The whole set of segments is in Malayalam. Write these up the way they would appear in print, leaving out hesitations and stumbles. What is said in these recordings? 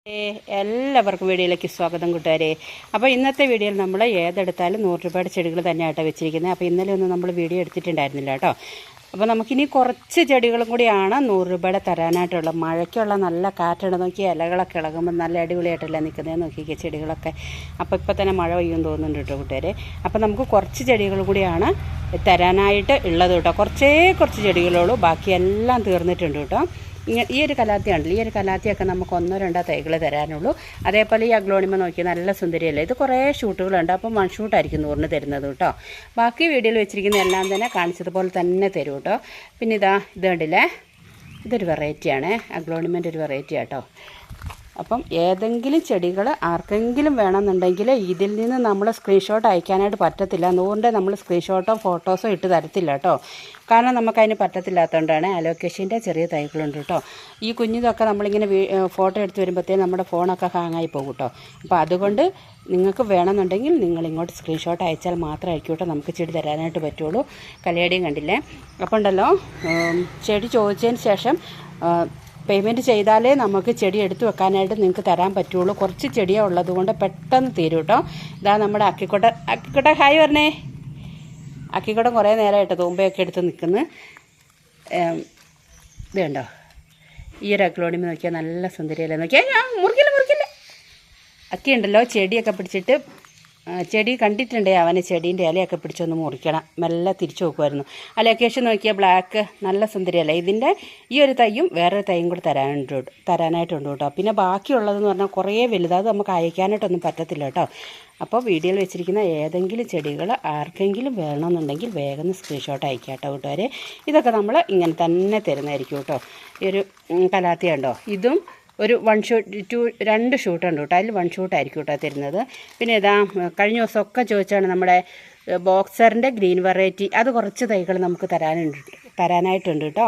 എല്ലാവർക്കും വീഡിയോയിലേക്ക് സ്വാഗതം കൂട്ടുകാരെ. അപ്പോൾ ഇന്നത്തെ വീഡിയോയിൽ നമ്മൾ ഏതെടുത്താലും 100 രൂപയുടെ ചെടികൾ തന്നെയായിട്ടാണ് വെച്ചിരിക്കുന്നത്. അപ്പോൾ ഇന്നലെ ഒന്നും നമ്മൾ വീഡിയോ എടുത്തിട്ടുണ്ടായിരുന്നില്ല കേട്ടോ. അപ്പോൾ നമുക്കിനി കുറച്ച് ചെടികളും കൂടിയാണ് 100 രൂപയുടെ തരാനായിട്ടുള്ള. മഴയ്ക്കുള്ള നല്ല കാറ്റാണ്. നോക്കി ഇലകളൊക്കെ ഇളകുമ്പോൾ നല്ല അടിപൊളിയായിട്ടല്ലേ നിൽക്കുന്നത്. നോക്കിക്കുക ചെടികളൊക്കെ. അപ്പോൾ ഇപ്പോൾ തന്നെ മഴ പെയ്യും തോന്നുന്നുണ്ട് കേട്ടോ കൂട്ടുകാരെ. അപ്പോൾ നമുക്ക് കുറച്ച് ചെടികൾ കൂടിയാണ് തരാനായിട്ട് ഉള്ളത് കേട്ടോ. കുറച്ച് ചെടികളുള്ളൂ, ബാക്കിയെല്ലാം തീർന്നിട്ടുണ്ട് കേട്ടോ. ഈ ഒരു കലാത്തിയാണല്ലോ, ഈ ഒരു കലാത്തിയൊക്കെ നമുക്ക് 1-2 തൈകൾ തരാനുള്ളൂ. അതേപോലെ ഈ അഗ്ലോണിമ നോക്കി നല്ല സുന്ദരിയല്ലേ. ഇത് കുറേ ഷൂട്ടുകളുണ്ട്, അപ്പം 1 ഷൂട്ടായിരിക്കും 100 തരുന്നത് കേട്ടോ. ബാക്കി വീഡിയോയിൽ വെച്ചിരിക്കുന്ന എല്ലാം തന്നെ കാണിച്ചതുപോലെ തന്നെ തരും കേട്ടോ. പിന്നെ ഇത് കണ്ടില്ലേ, ഇതൊരു വെറൈറ്റിയാണ്, അഗ്ലോണിമൻ്റെ ഒരു വെറൈറ്റി കേട്ടോ. അപ്പം ഏതെങ്കിലും ചെടികൾ ആർക്കെങ്കിലും വേണമെന്നുണ്ടെങ്കിൽ ഇതിൽ നിന്ന് നമ്മൾ സ്ക്രീൻഷോട്ട് അയക്കാനായിട്ട് പറ്റത്തില്ല. 100ൻ്റെ നമ്മൾ സ്ക്രീൻഷോട്ടോ ഫോട്ടോസോ ഇട്ട് തരത്തില്ല കേട്ടോ. കാരണം നമുക്കതിന് പറ്റത്തില്ലാത്തതുകൊണ്ടാണ്. അലോക്കേഷൻ്റെ ചെറിയ തൈകളുണ്ട് കേട്ടോ. ഈ കുഞ്ഞിതൊക്കെ നമ്മളിങ്ങനെ ഫോട്ടോ എടുത്ത് വരുമ്പോഴത്തേക്കും നമ്മുടെ ഫോണൊക്കെ ഹാങ്ങായി പോകും കേട്ടോ. അപ്പോൾ അതുകൊണ്ട് നിങ്ങൾക്ക് വേണമെന്നുണ്ടെങ്കിൽ നിങ്ങളിങ്ങോട്ട് സ്ക്രീൻഷോട്ട് അയച്ചാൽ മാത്രമായിരിക്കും കേട്ടോ നമുക്ക് ചെടി തരാനായിട്ട് പറ്റുള്ളൂ. കലയടിയും കണ്ടില്ലേ. അപ്പോൾ ഉണ്ടല്ലോ, ചെടി ചോദിച്ചതിന് ശേഷം പേയ്മെൻറ്റ് ചെയ്താലേ നമുക്ക് ചെടി എടുത്ത് വെക്കാനായിട്ട് നിങ്ങൾക്ക് തരാൻ പറ്റുള്ളൂ. കുറച്ച് ചെടിയാണ് ഉള്ളത് കൊണ്ട് പെട്ടെന്ന് തീരും കേട്ടോ. ഇതാ നമ്മുടെ അക്കിക്കോട്ട ഹായ് പറഞ്ഞേ. അക്കിക്കോട്ടം കുറേ നേരമായിട്ട് തൂമ്പയൊക്കെ എടുത്ത് നിൽക്കുന്നു. ഇത് കണ്ടോ, ഈ ഒരു അഗ്ലോണിമ നോക്കിയാൽ നല്ല സുന്ദരിയല്ലേ. നോക്കിയാൽ ഞാൻ മുറിക്കില്ല. അക്കി ഉണ്ടല്ലോ ചെടിയൊക്കെ പിടിച്ചിട്ട്, ചെടി കണ്ടിട്ടുണ്ടേ അവന് ചെടീൻ്റെ ഇലയൊക്കെ പിടിച്ചൊന്ന് മുറിക്കണം. മെല്ലെ തിരിച്ചു നോക്കുമായിരുന്നു. അലോക്കേഷൻ നോക്കിയാൽ ബ്ലാക്ക് നല്ല സുന്ദരിയല്ലേ. ഇതിൻ്റെ ഈ ഒരു തൈയും വേറൊരു തൈയും കൂടി തരാനായിട്ടുണ്ട് കേട്ടോ. പിന്നെ ബാക്കിയുള്ളതെന്ന് പറഞ്ഞാൽ കുറേ വലുതാണ്, നമുക്ക് അയക്കാനായിട്ടൊന്നും പറ്റത്തില്ല കേട്ടോ. അപ്പോൾ വീഡിയോയിൽ വെച്ചിരിക്കുന്ന ഏതെങ്കിലും ചെടികൾ ആർക്കെങ്കിലും വേണമെന്നുണ്ടെങ്കിൽ വേഗം സ്ക്രീൻഷോട്ട് അയക്കാം കേട്ടോ കൂട്ടുകാരെ. ഇതൊക്കെ നമ്മൾ ഇങ്ങനെ തന്നെ തരുന്നതായിരിക്കും കേട്ടോ. ഈ ഒരു കലാത്തിയ ഉണ്ടോ, ഇതും ഒരു 1 ഷൂട്ട് 2 ഷൂട്ടുണ്ട് കേട്ടോ. അതിൽ 1 ഷൂട്ടായിരിക്കും കേട്ടോ തരുന്നത്. പിന്നെ ഇതാ കഴിഞ്ഞ ദിവസമൊക്കെ ചോദിച്ചാണ് നമ്മുടെ ബോക്സറിൻ്റെ ഗ്രീൻ വെറൈറ്റി. അത് കുറച്ച് തൈകൾ നമുക്ക് തരാനായിട്ടുണ്ട് കേട്ടോ.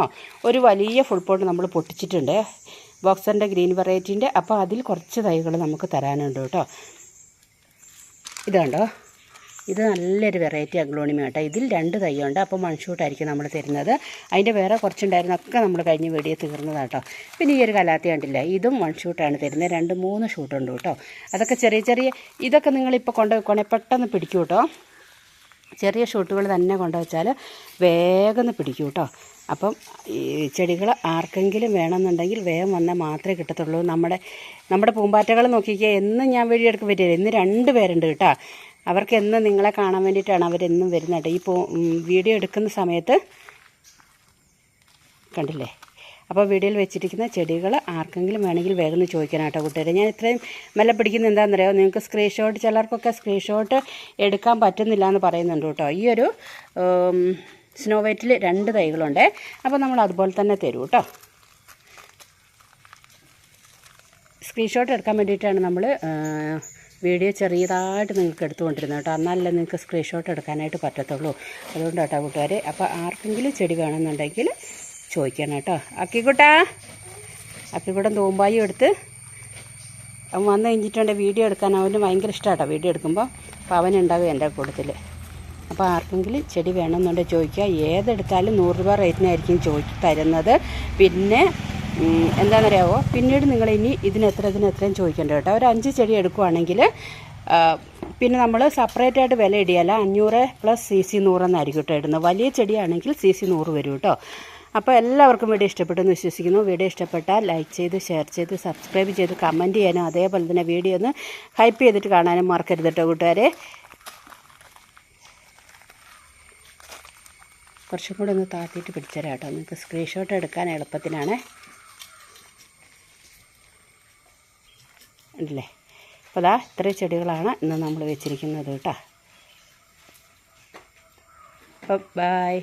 ഒരു വലിയ ഫുൾ പോട്ട് നമ്മൾ പൊട്ടിച്ചിട്ടുണ്ട് ബോക്സറിൻ്റെ ഗ്രീൻ വെറൈറ്റീൻ്റെ. അപ്പോൾ അതിൽ കുറച്ച് തൈകൾ നമുക്ക് തരാനുണ്ട് കേട്ടോ. ഇതുണ്ടോ, ഇത് നല്ലൊരു വെറൈറ്റി അഗ്ലോണിമ കേട്ടോ. ഇതിൽ 2 തൈയുണ്ട്. അപ്പോൾ 1 ഷൂട്ടായിരിക്കും നമ്മൾ തരുന്നത്. അതിൻ്റെ വേറെ കുറച്ചുണ്ടായിരുന്നൊക്കെ നമ്മൾ കഴിഞ്ഞ വീഡിയോ തീർന്നതാണ് കേട്ടോ. പിന്നെ ഈ ഒരു കലാത്തി കണ്ടില്ല, ഇതും 1 ഷൂട്ടാണ് തരുന്നത്. 2-3 ഷൂട്ടുണ്ട് കേട്ടോ. അതൊക്കെ ചെറിയ ഇതൊക്കെ നിങ്ങളിപ്പോൾ കൊണ്ടുവയ്ക്കുകയാണെങ്കിൽ പെട്ടെന്ന് പിടിക്കും കേട്ടോ. ചെറിയ ഷൂട്ടുകൾ തന്നെ കൊണ്ടുവച്ചാൽ വേഗം പിടിക്കും കേട്ടോ. അപ്പം ഈ ചെടികൾ ആർക്കെങ്കിലും വേണമെന്നുണ്ടെങ്കിൽ വേഗം വന്നാൽ മാത്രമേ കിട്ടത്തുള്ളൂ. നമ്മുടെ പൂമ്പാറ്റകൾ നോക്കിക്കുക, എന്നും ഞാൻ വീഡിയോ എടുക്കാൻ പറ്റില്ല. ഇന്ന് 2 പേരുണ്ട് കേട്ടോ. അവർക്ക് എന്നും നിങ്ങളെ കാണാൻ വേണ്ടിയിട്ടാണ് അവരെന്നും വരുന്നത്. ഈ വീഡിയോ എടുക്കുന്ന സമയത്ത് കണ്ടില്ലേ. അപ്പോൾ വീഡിയോയിൽ വെച്ചിരിക്കുന്ന ചെടികൾ ആർക്കെങ്കിലും വേണമെങ്കിൽ വേഗം ചോദിക്കണം കേട്ടോ കൂട്ടുകാരെ. ഞാൻ ഇത്രയും മെല്ലെ പിടിക്കുന്നത് എന്താണെന്നറിയാമോ, നിങ്ങൾക്ക് സ്ക്രീൻഷോട്ട്, ചിലർക്കൊക്കെ സ്ക്രീൻഷോട്ട് എടുക്കാൻ പറ്റുന്നില്ല എന്ന് പറയുന്നുണ്ട് കേട്ടോ. ഈ ഒരു സ്നോ വൈറ്റിൽ 2 തൈകളുണ്ട്. അപ്പോൾ നമ്മൾ അതുപോലെ തന്നെ തരും കേട്ടോ. സ്ക്രീൻഷോട്ട് എടുക്കാൻ വേണ്ടിയിട്ടാണ് നമ്മൾ വീഡിയോ ചെറിയതായിട്ട് നിങ്ങൾക്ക് എടുത്തുകൊണ്ടിരുന്നത് കേട്ടോ. എന്നാലല്ലേ നിങ്ങൾക്ക് സ്ക്രീൻഷോട്ട് എടുക്കാനായിട്ട് പറ്റത്തുള്ളൂ. അതുകൊണ്ട് കേട്ടോ കൂട്ടുകാരെ. അപ്പോൾ ആർക്കെങ്കിലും ചെടി വേണമെന്നുണ്ടെങ്കിൽ ചോദിക്കണം കേട്ടോ. അക്കിക്കുട്ടൻ തൂമ്പായി എടുത്ത് അവൻ വന്നു കഴിഞ്ഞിട്ടുണ്ടെങ്കിൽ വീഡിയോ എടുക്കാൻ അവന് ഭയങ്കര ഇഷ്ടമാണ് കേട്ടോ. വീഡിയോ എടുക്കുമ്പോൾ അപ്പോൾ അവനുണ്ടാകും എൻ്റെ കൂട്ടത്തിൽ. അപ്പോൾ ആർക്കെങ്കിലും ചെടി വേണമെന്നുണ്ടെങ്കിൽ ചോദിക്കുക. ഏതെടുത്താലും 100 രൂപ റേറ്റിനായിരിക്കും തരുന്നത്. പിന്നെ എന്താണെന്നറിയാമോ, പിന്നീട് നിങ്ങളിനി ഇതിനെത്രയും ചോദിക്കേണ്ട കേട്ടോ. ഒരു 5 ചെടി എടുക്കുവാണെങ്കിൽ പിന്നെ നമ്മൾ സെപ്പറേറ്റായിട്ട് വില ഇടിയല്ല. 500 + CC 100 എന്നായിരിക്കും കേട്ടോ ഇടുന്നത്. വലിയ ചെടിയാണെങ്കിൽ CC 100 വരും കേട്ടോ. അപ്പോൾ എല്ലാവർക്കും വീഡിയോ ഇഷ്ടപ്പെട്ടെന്ന് വിശ്വസിക്കുന്നു. വീഡിയോ ഇഷ്ടപ്പെട്ടാൽ ലൈക്ക് ചെയ്ത്, ഷെയർ ചെയ്ത്, സബ്സ്ക്രൈബ് ചെയ്ത്, കമൻറ്റ് ചെയ്യാനും അതേപോലെ തന്നെ വീഡിയോ ഒന്ന് ഹൈപ്പ് ചെയ്തിട്ട് കാണാനും മറക്കരുത് കേട്ടോ കൂട്ടുകാരെ. കുറച്ചും കൂടെ ഒന്ന് താത്തിയിട്ട് പിടിച്ചുതരാം കേട്ടോ. നിങ്ങൾക്ക് സ്ക്രീൻഷോട്ട് എടുക്കാൻ എളുപ്പത്തിനാണ്. ഉണ്ടല്ലേ. അപ്പോൾ അതാ ഇത്രയും ചെടികളാണ് ഇന്ന് നമ്മൾ വെച്ചിരിക്കുന്നത് കേട്ടോ. അപ്പോൾ ബൈ.